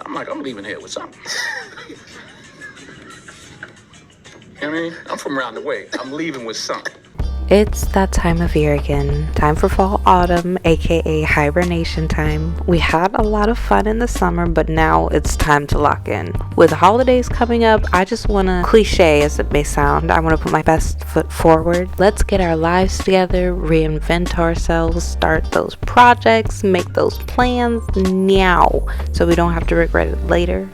I'm like, I'm leaving here with something. You know what I mean? I'm from around the way. I'm leaving with something. It's that time of year again. Time for fall autumn, aka hibernation time. We had a lot of fun in the summer, but now it's time to lock in. With holidays coming up, I just want to, cliche as it may sound, I want to put my best foot forward. Let's get our lives together, reinvent ourselves, start those projects, make those plans now so we don't have to regret it later.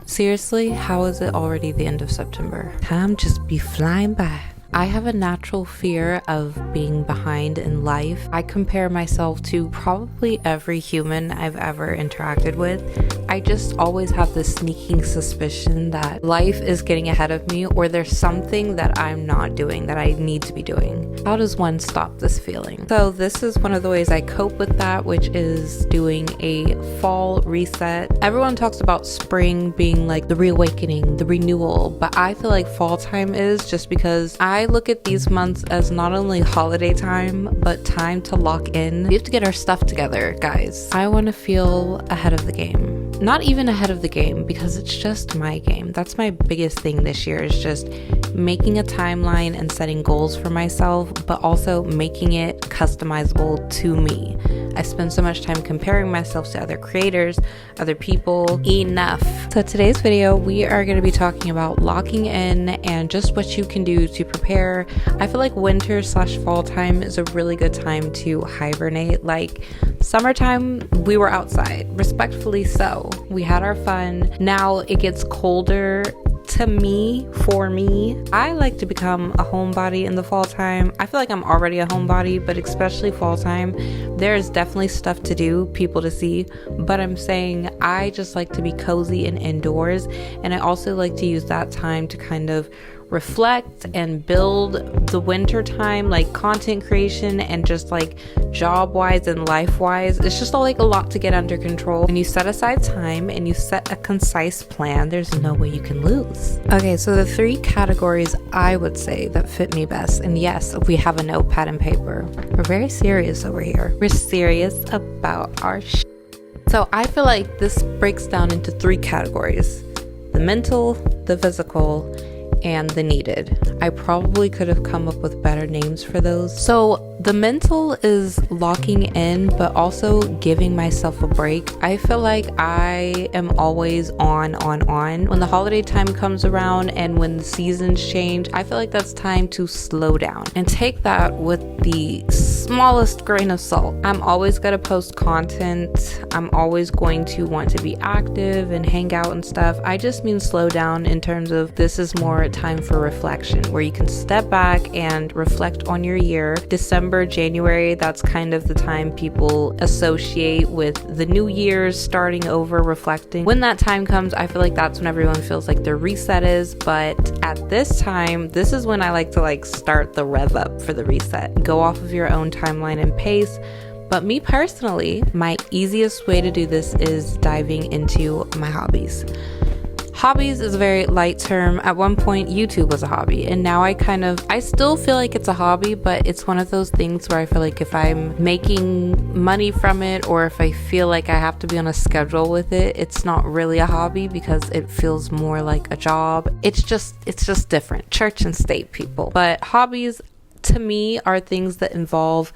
Seriously, how is it already the end of September? Time just be flying by. I have a natural fear of being behind in life. I compare myself to probably every human I've ever interacted with. I just always have this sneaking suspicion that life is getting ahead of me, or there's something that I'm not doing that I need to be doing. How does one stop this feeling? So this is one of the ways I cope with that, which is doing a fall reset. Everyone talks about spring being like the reawakening, the renewal, but I feel like fall time is, just because I look at these months as not only holiday time, but time to lock in. We have to get our stuff together, guys. I want to feel ahead of the game. Not even ahead of the game, because it's just my game. That's my biggest thing this year, is just making a timeline and setting goals for myself, but also making it customizable to me. I spend so much time comparing myself to other creators, other people. Enough. So today's video, we are going to be talking about locking in and just what you can do to prepare. I feel like winter/fall time is a really good time to hibernate. Like summertime, we were outside, respectfully so. We had our fun. Now it gets colder. For me, I like to become a homebody in the fall time. I feel like I'm already a homebody, but especially fall time, there's definitely stuff to do, people to see, but I'm saying I just like to be cozy and indoors, and I also like to use that time to kind of reflect and build the winter time, like content creation and just like job wise and life wise. It's just like a lot to get under control. When you set aside time and you set a concise plan, there's no way you can lose. Okay, so the 3 categories I would say that fit me best, and yes, we have a notepad and paper. We're very serious over here. We're serious about our So I feel like this breaks down into 3 categories: the mental, the physical, and the needed. I probably could have come up with better names for those. So the mental is locking in, but also giving myself a break. I feel like I am always on. When the holiday time comes around and when the seasons change, I feel like that's time to slow down and take that with the smallest grain of salt. I'm always going to post content. I'm always going to want to be active and hang out and stuff. I just mean slow down in terms of this is more a time for reflection, where you can step back and reflect on your year. December, January, that's kind of the time people associate with the new year's starting over, reflecting. When that time comes, I feel like that's when everyone feels like their reset is, but at this time, this is when I like to start the rev up for the reset. Go off of your own timeline and pace. But me personally, my easiest way to do this is diving into my hobbies. Hobbies is a very light term. At one point, YouTube was a hobby, and now I still feel like it's a hobby, but it's one of those things where I feel like if I'm making money from it, or if I feel like I have to be on a schedule with it, it's not really a hobby because it feels more like a job. It's just different. Church and state, people. But hobbies to me are things that involve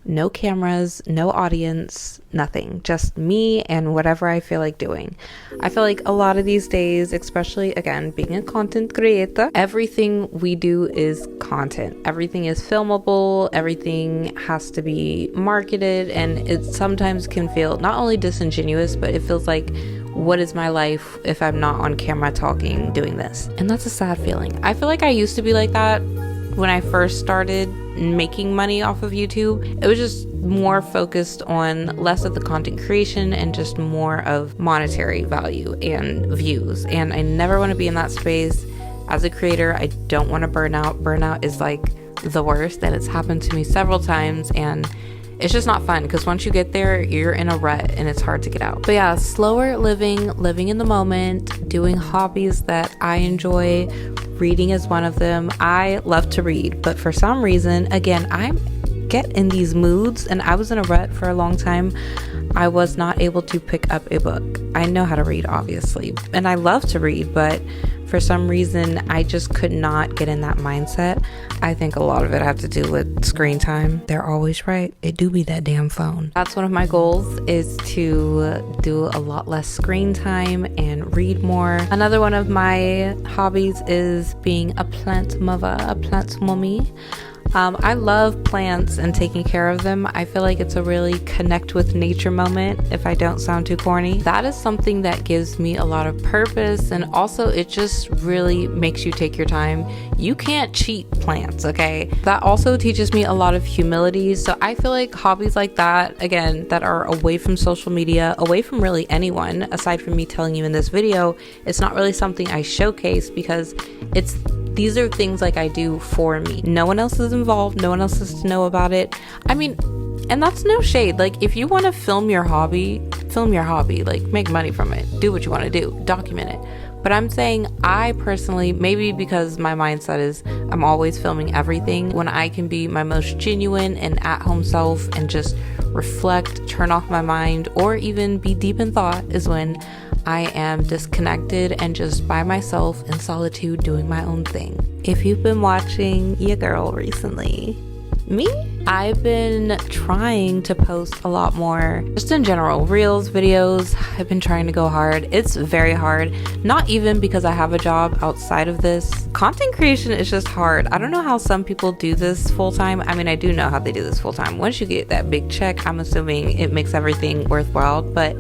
no cameras, no audience, nothing. Just me and whatever I feel like doing. I feel like a lot of these days, especially again, being a content creator, everything we do is content. Everything is filmable. Everything has to be marketed. And it sometimes can feel not only disingenuous, but it feels like, what is my life if I'm not on camera talking, doing this? And that's a sad feeling. I feel like I used to be like that when I first started making money off of YouTube. It was just more focused on less of the content creation and just more of monetary value and views. And I never want to be in that space. As a creator, I don't want to burn out. Burnout is like the worst, and it's happened to me several times, and it's just not fun because once you get there, you're in a rut and it's hard to get out. But yeah, slower living in the moment, doing hobbies that I enjoy. Reading is one of them. I love to read, but for some reason, again, I get in these moods, and I was in a rut for a long time. I was not able to pick up a book. I know how to read, obviously, and I love to read, but for some reason, I just could not get in that mindset. I think a lot of it had to do with screen time. They're always right. It do be that damn phone. That's one of my goals, is to do a lot less screen time and read more. Another one of my hobbies is being a plant mother, a plant mommy. I love plants and taking care of them. I feel like it's a really connect with nature moment, if I don't sound too corny. That is something that gives me a lot of purpose, and also it just really makes you take your time. You can't cheat plants, okay? That also teaches me a lot of humility. So I feel like hobbies like that, again, that are away from social media, away from really anyone, aside from me telling you in this video, it's not really something I showcase because these are things like I do for me. No one else is involved. No one else has to know about it. I mean, and that's no shade. Like, if you want to film your hobby, like make money from it. Do what you want to do. Document it. But I'm saying, I personally, maybe because my mindset is I'm always filming everything, when I can be my most genuine and at-home self and just reflect, turn off my mind, or even be deep in thought, is when I am disconnected and just by myself in solitude doing my own thing. If you've been watching your girl recently, me, I've been trying to post a lot more, just in general, reels, videos. I've been trying to go hard. It's very hard, not even because I have a job outside of this. Content creation is just hard. I don't know how some people do this full time. I mean, I do know how they do this full time. Once you get that big check, I'm assuming it makes everything worthwhile, but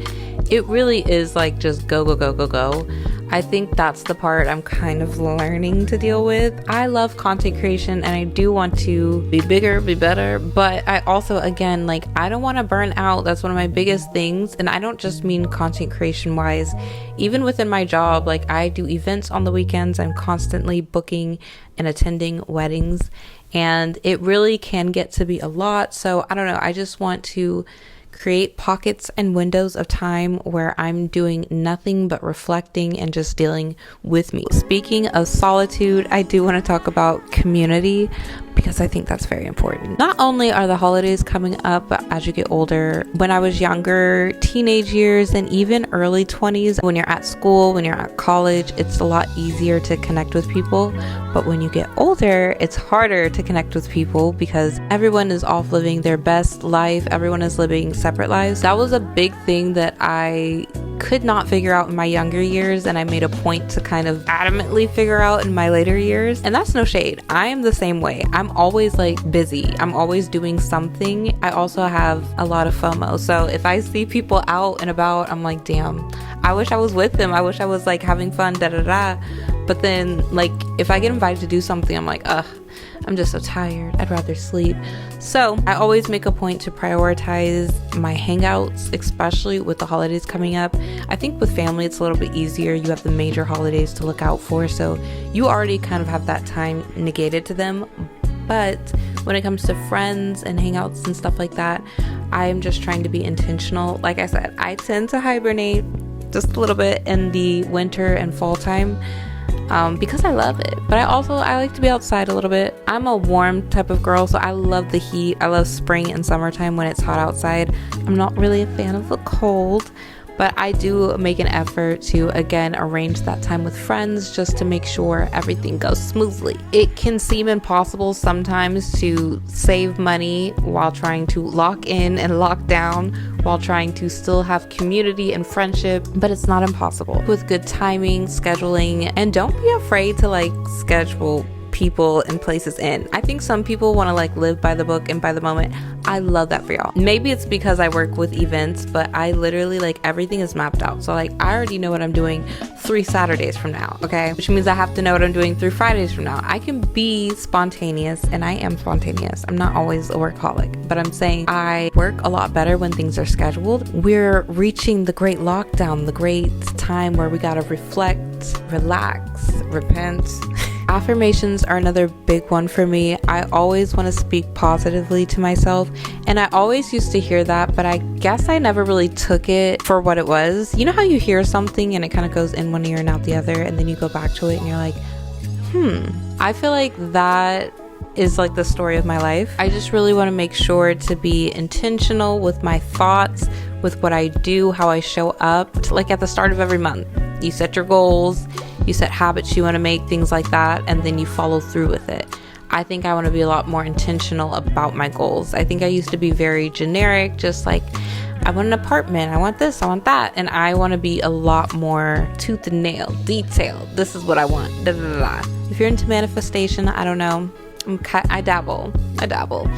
it really is like just go, go, go, go, go. I think that's the part I'm kind of learning to deal with. I love content creation and I do want to be bigger, be better, but I also, again, like, I don't want to burn out. That's one of my biggest things. And I don't just mean content creation wise. Even within my job, like, I do events on the weekends. I'm constantly booking and attending weddings, and it really can get to be a lot. So I don't know. I just want to create pockets and windows of time where I'm doing nothing but reflecting and just dealing with me. Speaking of solitude, I do want to talk about community, because I think that's very important. Not only are the holidays coming up, but as you get older, when I was younger, teenage years, and even early 20s, when you're at school, when you're at college, it's a lot easier to connect with people. But when you get older, it's harder to connect with people because everyone is off living their best life. Everyone is living separate lives. That was a big thing that I could not figure out in my younger years, and I made a point to kind of adamantly figure out in my later years. And that's no shade. I am the same way. I'm always like busy. I'm always doing something. I also have a lot of FOMO. So if I see people out and about, I'm like, damn, I wish I was with them. I wish I was like having fun, da da da. But then, like, if I get invited to do something, I'm like, ugh, I'm just so tired. I'd rather sleep. So I always make a point to prioritize my hangouts, especially with the holidays coming up. I think with family, it's a little bit easier. You have the major holidays to look out for, so you already kind of have that time negated to them. But when it comes to friends and hangouts and stuff like that, I'm just trying to be intentional. Like I said, I tend to hibernate just a little bit in the winter and fall time. Because I love it, but I like to be outside a little bit. I'm a warm type of girl, so I love the heat. I love spring and summertime when it's hot outside. I'm not really a fan of the cold, but I do make an effort to, again, arrange that time with friends just to make sure everything goes smoothly. It can seem impossible sometimes to save money while trying to lock in and lock down, while trying to still have community and friendship, but it's not impossible. With good timing, scheduling, and don't be afraid to like schedule people and places in. I think some people want to like live by the book and by the moment. I love that for y'all. Maybe it's because I work with events, but I literally like everything is mapped out. So like I already know what I'm doing 3 Saturdays from now, okay? Which means I have to know what I'm doing 3 Fridays from now. I can be spontaneous, and I am spontaneous. I'm not always a workaholic, but I'm saying I work a lot better when things are scheduled. We're reaching the great lockdown, the great time where we gotta reflect, relax, repent. Affirmations are another big one for me. I always want to speak positively to myself, and I always used to hear that, but I guess I never really took it for what it was. You know how you hear something and it kind of goes in one ear and out the other, and then you go back to it and you're like, I feel like that is like the story of my life. I just really want to make sure to be intentional with my thoughts, with what I do, how I show up. Like at the start of every month, you set your goals, you set habits you want to make, things like that, and then you follow through with it. I think I want to be a lot more intentional about my goals. I think I used to be very generic, just like, I want an apartment, I want this, I want that, and I want to be a lot more tooth and nail, detailed. This is what I want. Da, da, da, da. If you're into manifestation, I don't know. I dabble.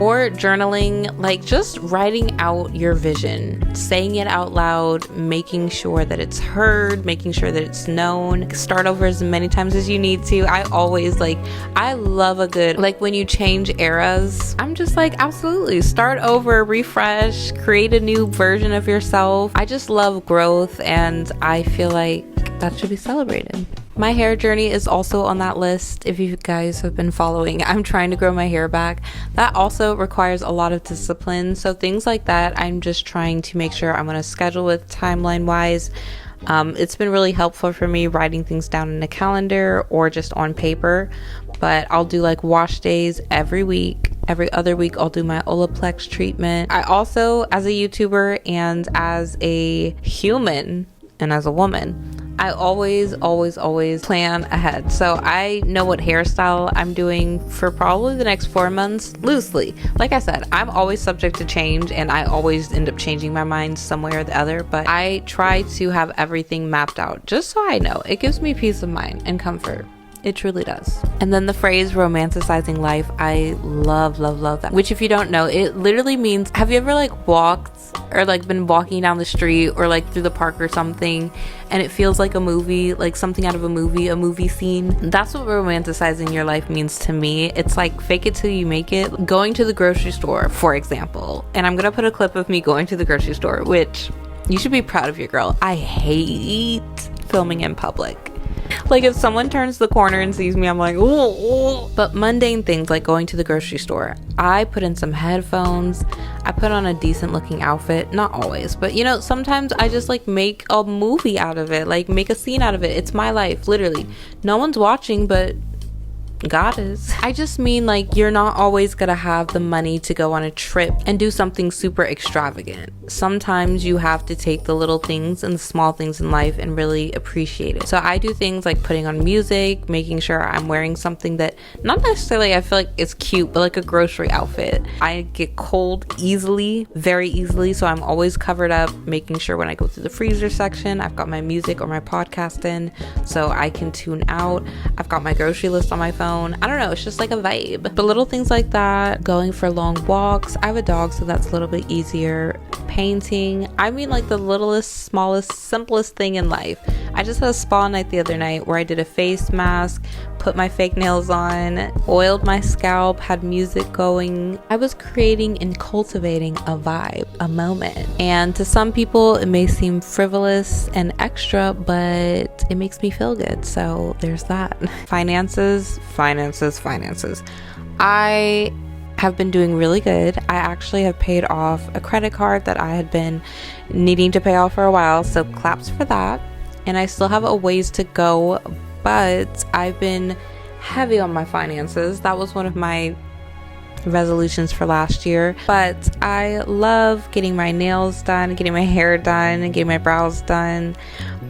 Or journaling, like just writing out your vision, saying it out loud, making sure that it's heard, making sure that it's known. Start over as many times as you need to. I love a good, like when you change eras, I'm just like, absolutely. Start over, refresh, create a new version of yourself. I just love growth, and I feel like that should be celebrated. My hair journey is also on that list. If you guys have been following, I'm trying to grow my hair back. That also requires a lot of discipline. So things like that, I'm just trying to make sure I'm going to schedule with timeline wise. It's been really helpful for me writing things down in a calendar or just on paper. But I'll do like wash days every week. Every other week, I'll do my Olaplex treatment. I also, as a YouTuber and as a human and as a woman, I always plan ahead. So I know what hairstyle I'm doing for probably the next 4 months, loosely. Like I said, I'm always subject to change, and I always end up changing my mind some way or the other, but I try to have everything mapped out just so I know. It gives me peace of mind and comfort. It truly does. And then the phrase romanticizing life, I love that. Which, if you don't know, it literally means, have you ever like walked or like been walking down the street or like through the park or something, and it feels like a movie, like something out of a movie scene? That's what romanticizing your life means to me. It's like fake it till you make it. Going to the grocery store, for example, and I'm gonna put a clip of me going to the grocery store, which you should be proud of your girl. I hate filming in public. Like if someone turns the corner and sees me, I'm like, oh. But mundane things like going to the grocery store, I put in some headphones, I put on a decent looking outfit. Not always, but you know, sometimes I just like make a movie out of it, like make a scene out of it. It's my life, literally. No one's watching, but God is. I just mean like you're not always gonna have the money to go on a trip and do something super extravagant. Sometimes you have to take the little things and the small things in life and really appreciate it. So I do things like putting on music, making sure I'm wearing something that not necessarily I feel like it's cute, but like a grocery outfit. I get cold easily, very easily, so I'm always covered up, making sure when I go through the freezer section, I've got my music or my podcast in so I can tune out. I've got my grocery list on my phone. I don't know, it's just like a vibe. But little things like that, going for long walks. I have a dog, so that's a little bit easier. Painting. I mean like the littlest, smallest, simplest thing in life. I just had a spa night the other night where I did a face mask, put my fake nails on, oiled my scalp, had music going. I was creating and cultivating a vibe, a moment. And to some people it may seem frivolous and extra, but it makes me feel good. So there's that. Finances. I have been doing really good. I actually have paid off a credit card that I had been needing to pay off for a while, so claps for that. And I still have a ways to go, but I've been heavy on my finances. That was one of my resolutions for last year. But I love getting my nails done, getting my hair done, and getting my brows done,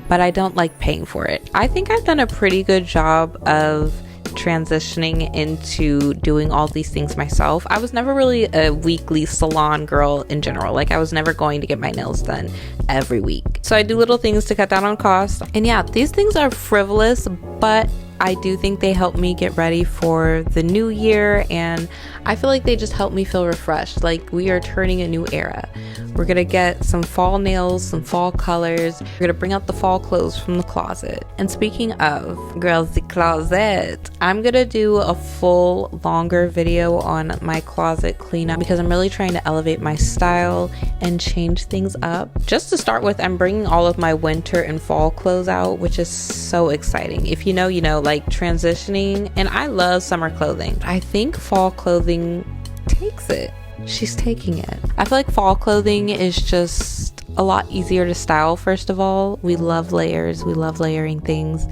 but I don't like paying for it. I think I've done a pretty good job of transitioning into doing all these things myself. I was never really a weekly salon girl in general. Like I was never going to get my nails done every week. So I do little things to cut down on costs. And yeah, these things are frivolous, but I do think they help me get ready for the new year, and I feel like they just help me feel refreshed. Like we are turning a new era. We're gonna get some fall nails, some fall colors. We're gonna bring out the fall clothes from the closet. And speaking of girls, the closet, I'm gonna do a full longer video on my closet cleanup because I'm really trying to elevate my style and change things up. Just to start with, I'm bringing all of my winter and fall clothes out, which is so exciting. If you know, you know, like transitioning. And I love summer clothing. I think fall clothing takes it. She's taking it. I feel like fall clothing is just a lot easier to style. First of all, we love layers. We love layering things.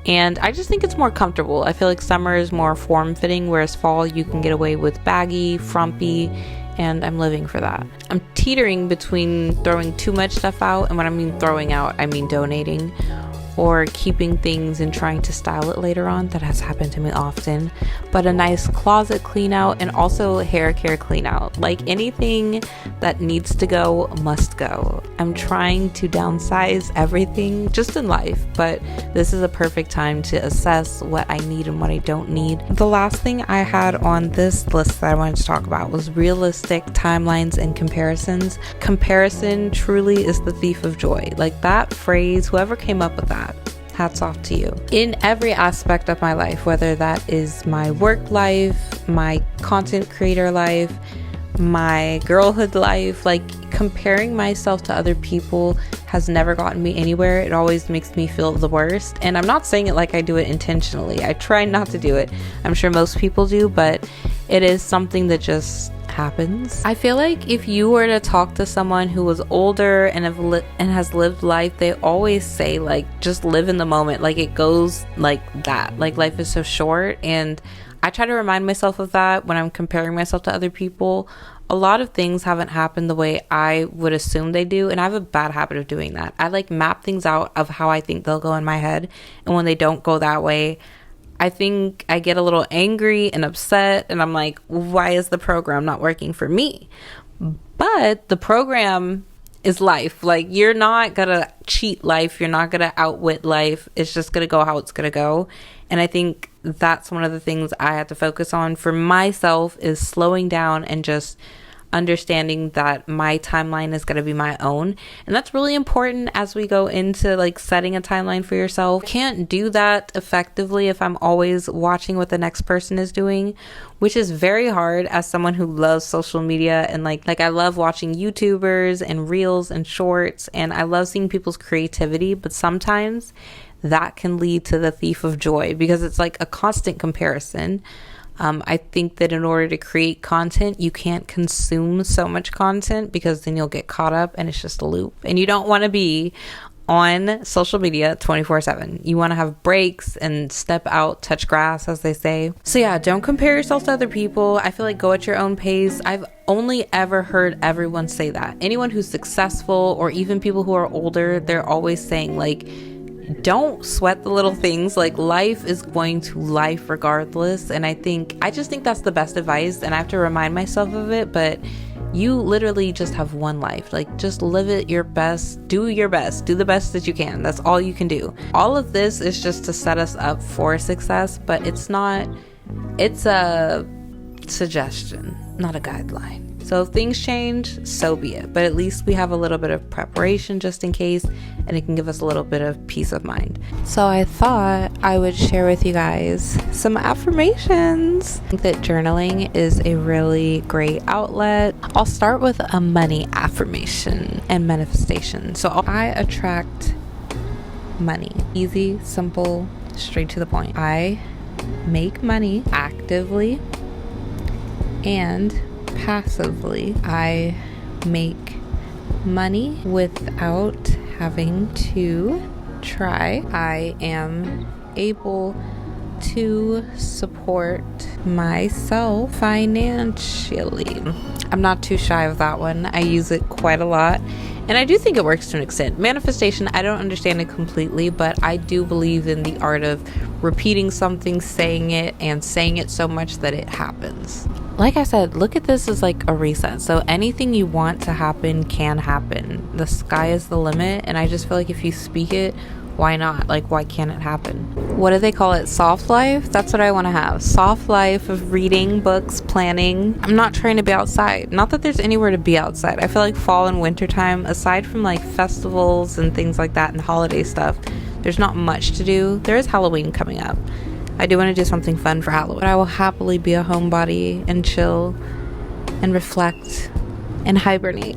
And I just think it's more comfortable. I feel like summer is more form-fitting, whereas fall you can get away with baggy, frumpy, and I'm living for that. I'm teetering between throwing too much stuff out, and when I mean throwing out, I mean donating, or keeping things and trying to style it later on. That has happened to me often. But a nice closet clean out, and also hair care clean out. Like, anything that needs to go must go. I'm trying to downsize everything just in life, but this is a perfect time to assess what I need and what I don't need. The last thing I had on this list that I wanted to talk about was realistic timelines and comparisons. Comparison truly is the thief of joy. Like, that phrase, whoever came up with that, hats off to you. In every aspect of my life, whether that is my work life, my content creator life, my girlhood life, like, comparing myself to other people has never gotten me anywhere. It always makes me feel the worst. And I'm not saying it like I do it intentionally. I try not to do it. I'm sure most people do, but it is something that just happens. I feel like if you were to talk to someone who was older and has lived life, they always say, like, just live in the moment. Like, it goes like that. Like, life is so short, and I try to remind myself of that when I'm comparing myself to other people. A lot of things haven't happened the way I would assume they do, and I have a bad habit of doing that. I like map things out of how I think they'll go in my head, and when they don't go that way, I think I get a little angry and upset, and I'm like, why is the program not working for me? But the program is life. Like, you're not gonna cheat life, you're not gonna outwit life. It's just gonna go how it's gonna go. And I think that's one of the things I had to focus on for myself, is slowing down and just understanding that my timeline is going to be my own. And that's really important as we go into, like, setting a timeline for yourself. Can't do that effectively if I'm always watching what the next person is doing, which is very hard as someone who loves social media. And like I love watching YouTubers and reels and shorts, and I love seeing people's creativity, but sometimes that can lead to the thief of joy, because it's like a constant comparison. I think that in order to create content, you can't consume so much content, because then you'll get caught up and it's just a loop. And you don't want to be on social media 24/7. You want to have breaks and step out, touch grass, as they say. So yeah, don't compare yourself to other people. I feel like go at your own pace. I've only ever heard everyone say that. Anyone who's successful, or even people who are older, they're always saying, like, don't sweat the little things. Like, life is going to life regardless. And I just think that's the best advice, and I have to remind myself of it. But you literally just have one life. Like, just live it your best. Do your best. Do the best that you can. That's all you can do. All of this is just to set us up for success, but it's a suggestion, not a guideline. So if things change, so be it. But at least we have a little bit of preparation just in case, and it can give us a little bit of peace of mind. So I thought I would share with you guys some affirmations. I think that journaling is a really great outlet. I'll start with a money affirmation and manifestation. So I attract money. Easy, simple, straight to the point. I make money actively and passively. I make money without having to try. I am able to support myself financially. I'm not too shy of that one. I use it quite a lot, and I do think it works to an extent. Manifestation, I don't understand it completely, but I do believe in the art of repeating something, saying it, and saying it so much that it happens. Like I said, look at this as like a reset. So anything you want to happen can happen. The sky is the limit, and I just feel like if you speak it, why not? Like, why can't it happen? What do they call it? Soft life? That's what I want to have. Soft life of reading, books, planning. I'm not trying to be outside. Not that there's anywhere to be outside. I feel like fall and winter time, aside from like festivals and things like that and holiday stuff, there's not much to do. There is Halloween coming up. I do want to do something fun for Halloween. But I will happily be a homebody and chill and reflect and hibernate.